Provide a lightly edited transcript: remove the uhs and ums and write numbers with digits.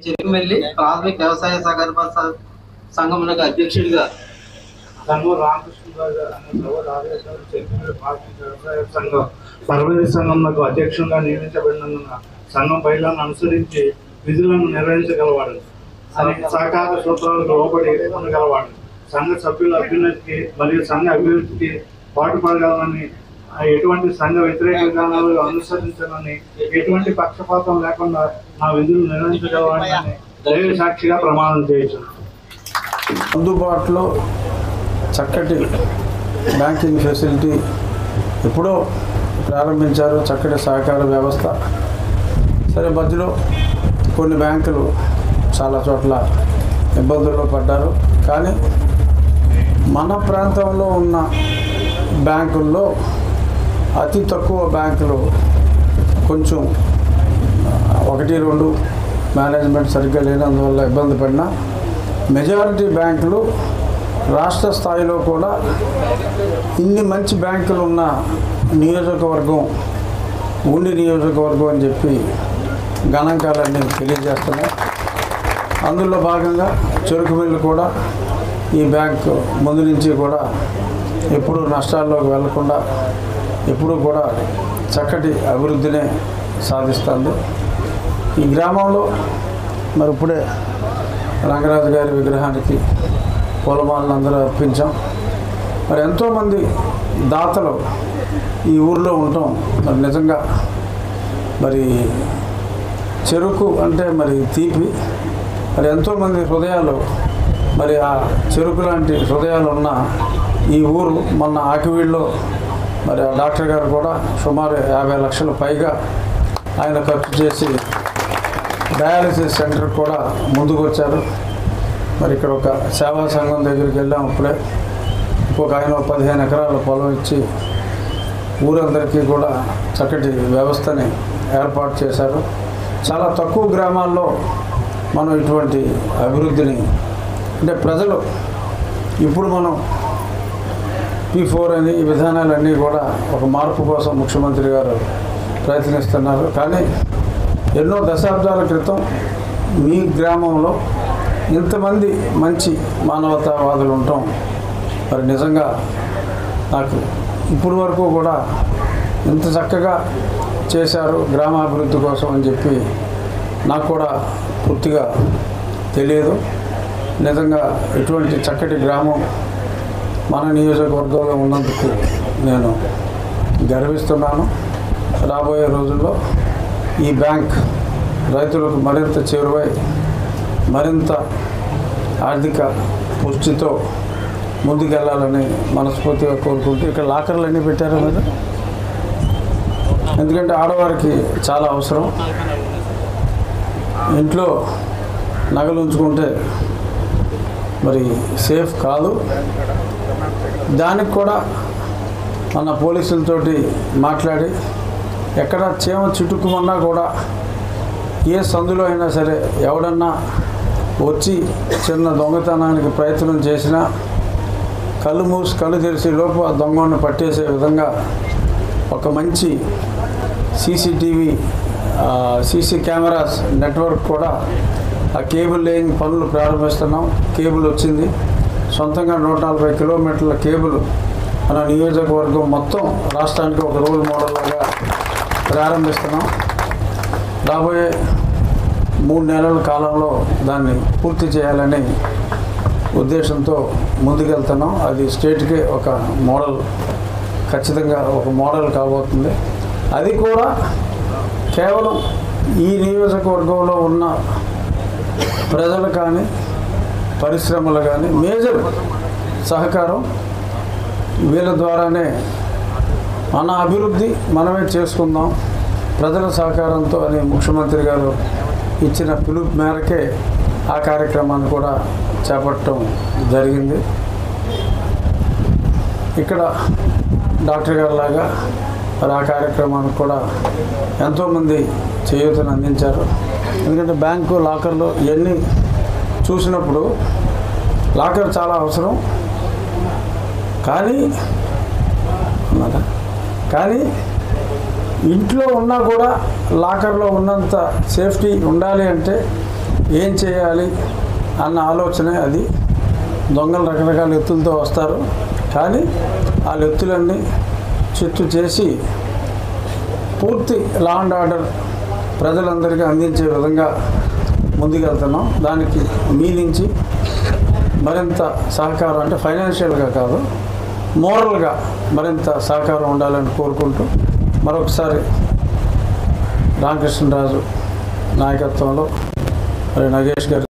చెరుకుమెల్లి ప్రాథమిక వ్యవసాయ సహకార సంఘములకు అధ్యక్షుడిగా రామకృష్ణ ప్రాథమిక వ్యవసాయ సంఘం సర్వదేశ సంఘంలో అధ్యక్షుడిగా నియమించబడినందున సంఘం బయలను అనుసరించి విధులను నిర్వహించగలవాడు అని సహకార సూత్రాలకు లోబడి ఉండగలవాడు. సంఘ సభ్యుల అభ్యున్నతికి మరియు సంఘ అభివృద్ధికి పాటుపడగలనని, ఎటువంటి సంఘ వ్యతిరేక విధానాలు అనుసరించాలని, ఎటువంటి పక్షపాతం లేకుండా నా విధులు నిర్వహించగలవాడని దైవ సాక్షిగా ప్రమాణం చేయొచ్చు. అందుబాటులో చక్కటి బ్యాంకింగ్ ఫెసిలిటీ ఎప్పుడో ప్రారంభించారు, చక్కటి సహకార వ్యవస్థ. సరే, మధ్యలో కొన్ని బ్యాంకులు చాలా చోట్ల ఇబ్బందుల్లో పడ్డారు. కానీ మన ప్రాంతంలో ఉన్న బ్యాంకుల్లో అతి తక్కువ బ్యాంకులు కొంచెం 1-2 మేనేజ్మెంట్ సరిగ్గా లేనందువల్ల ఇబ్బంది పడినా, మెజారిటీ బ్యాంకులు రాష్ట్ర స్థాయిలో కూడా ఇన్ని మంచి బ్యాంకులు ఉన్న నియోజకవర్గం ఉండి నియోజకవర్గం అని చెప్పి గణాంకాలన్నీ తెలియజేస్తున్నాయి. అందులో భాగంగా చెరుకుమిల్లు కూడా ఈ బ్యాంకు ముందు నుంచి కూడా ఎప్పుడూ నష్టాల్లోకి వెళ్లకుండా ఎప్పుడూ కూడా చక్కటి అభివృద్ధినే సాధిస్తుంది. ఈ గ్రామంలో మరి ఇప్పుడే రంగరాజు గారి విగ్రహానికి పూలమాలను అందరూ అర్పించాం. మరి ఎంతోమంది దాతలు ఈ ఊర్లో ఉండటం మరి నిజంగా మరి చెరుకు అంటే మరి తీపి, మరి ఎంతోమంది హృదయాలు, మరి ఆ చెరుకు లాంటి హృదయాలు ఉన్న ఈ ఊరు మొన్న ఆకివీడులో మరి ఆ డాక్టర్ గారు కూడా సుమారు 50 లక్షల పైగా ఆయన ఖర్చు చేసి డయాలసిస్ సెంటర్ కూడా ముందుకు వచ్చారు. మరి ఇక్కడ ఒక సేవా సంఘం దగ్గరికి వెళ్ళాం. అప్పుడే ఇంకొక ఆయన 15 ఎకరాల పొలం ఇచ్చి ఊరందరికీ కూడా చక్కటి వ్యవస్థని ఏర్పాటు చేశారు. చాలా తక్కువ గ్రామాల్లో మనం ఇటువంటి అభివృద్ధిని, అంటే ప్రజలు ఇప్పుడు మనం P4 అని ఈ విధానాలన్నీ కూడా ఒక మార్పు కోసం ముఖ్యమంత్రి గారు ప్రయత్నిస్తున్నారు. కానీ ఎన్నో దశాబ్దాల క్రితం మీ గ్రామంలో ఇంతమంది మంచి మానవతావాదులు ఉండటం మరి నిజంగా నాకు ఇప్పటి వరకు కూడా ఇంత చక్కగా చేశారు గ్రామాభివృద్ధి కోసం అని చెప్పి నాకు కూడా పూర్తిగా తెలియదు. నిజంగా ఇటువంటి చక్కటి గ్రామం మన నియోజకవర్గంలో ఉన్నందుకు నేను గర్విస్తున్నాను. రాబోయే రోజుల్లో ఈ బ్యాంక్ రైతులకు మరింత చేరువై మరింత ఆర్థిక పుష్టితో ముందుకెళ్ళాలని మనస్ఫూర్తిగా కోరుకుంటూ, ఇక్కడ లాకర్లు అన్నీ పెట్టారు మీరు, ఎందుకంటే ఆడవారికి చాలా అవసరం. ఇంట్లో నగలు ఉంచుకుంటే మరి సేఫ్ కాదు. దానికి కూడా మన పోలీసులతోటి మాట్లాడి ఎక్కడ చీమ చిటుక్కుమన్నా కూడా ఏ సందులో అయినా సరే ఎవడన్నా వచ్చి చిన్న దొంగతనానికి ప్రయత్నం చేసినా కళ్ళు మూసి కళ్ళు తెరిచి లోపు ఆ దొంగను పట్టేసే విధంగా ఒక మంచి సీసీ కెమెరాస్ నెట్వర్క్ కూడా ఆ కేబుల్ లేని పనులు ప్రారంభిస్తున్నాం. కేబుల్ వచ్చింది, సొంతంగా 140 కిలోమీటర్ల కేబుల్ మన నియోజకవర్గం మొత్తం రాష్ట్రానికి ఒక రోల్ మోడల్ లాగా ప్రారంభిస్తున్నాం. రాబోయే 3 నెలల కాలంలో దాన్ని పూర్తి చేయాలని ఉద్దేశంతో ముందుకెళ్తున్నాం. అది స్టేట్కే ఒక మోడల్, ఖచ్చితంగా ఒక మోడల్ కాబోతుంది. అది కూడా కేవలం ఈ నియోజకవర్గంలో ఉన్న ప్రజలు కానీ పరిశ్రమలు కానీ మేజర్ సహకారం వీళ్ళ ద్వారానే మన అభివృద్ధి మనమే చేసుకుందాం ప్రజల సహకారంతో అని ముఖ్యమంత్రి గారు ఇచ్చిన పిలుపు మేరకే ఆ కార్యక్రమాన్ని కూడా చేపట్టడం జరిగింది. ఇక్కడ డాక్టర్ గారు లాగా మరి ఆ కార్యక్రమానికి కూడా ఎంతోమంది చేయూతను అందించారు. ఎందుకంటే బ్యాంకు లాకర్లు ఇవన్నీ చూసినప్పుడు లాకర్ చాలా అవసరం. కానీ ఇంట్లో ఉన్నా కూడా లాకర్లో ఉన్నంత సేఫ్టీ ఉండాలి అంటే ఏం చేయాలి అన్న ఆలోచనే అది. దొంగలు రకరకాల ఎత్తులతో వస్తారు, కానీ ఆ ఎత్తులన్నీ చిత్తు చేసి పూర్తి లా అండ్ ఆర్డర్ ప్రజలందరికీ అందించే విధంగా ముందుకెళ్తున్నాం. దానికి మీ నుంచి మరింత సహకారం, అంటే ఫైనాన్షియల్గా కాదు, మోరల్గా మరింత సహకారం ఉండాలని కోరుకుంటూ మరొకసారి రామకృష్ణరాజు నాయకత్వంలో మరి నగేష్ గారు